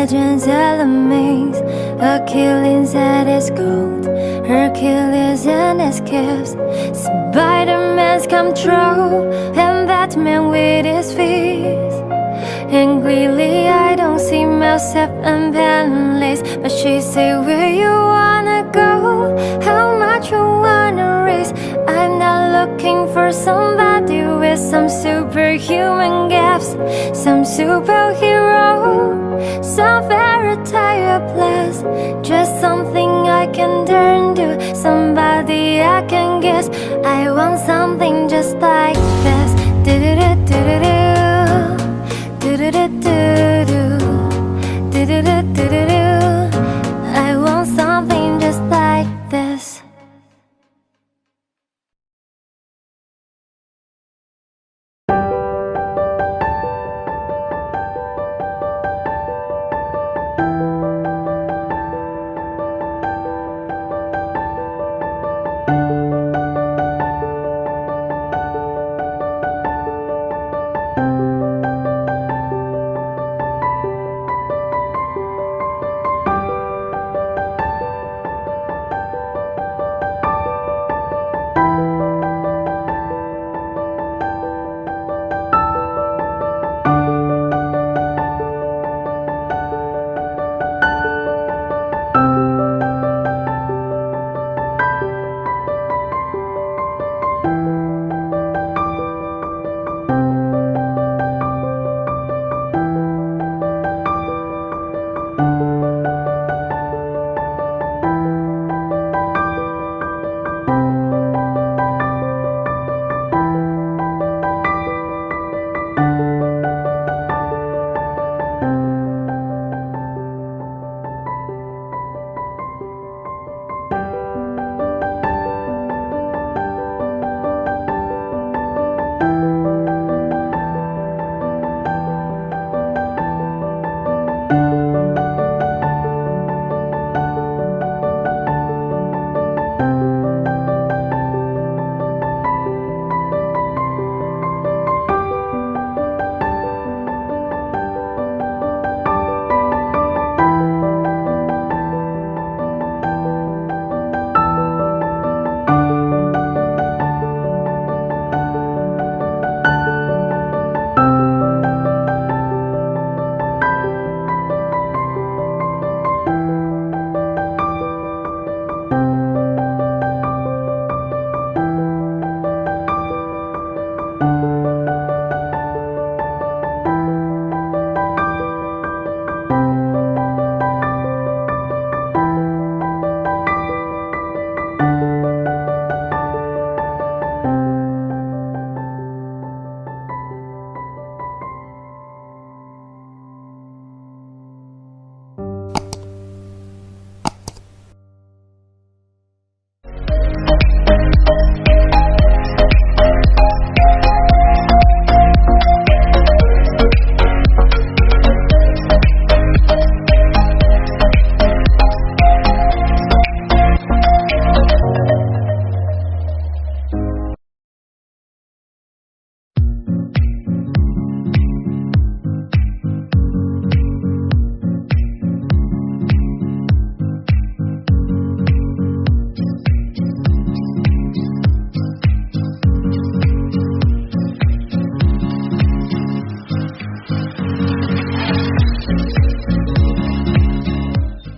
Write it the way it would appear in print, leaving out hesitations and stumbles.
legends elements. Achilles at his gold, Hercules and his gifts, Spider-Man's come true, and Batman with his fears. And clearly I don't see myself in penniless, but she say, where you wanna go? How much you wanna raise? I'm not looking for somebody with some superhuman gifts, some superhero, some fairy tale plus, just something I can turn to, somebody I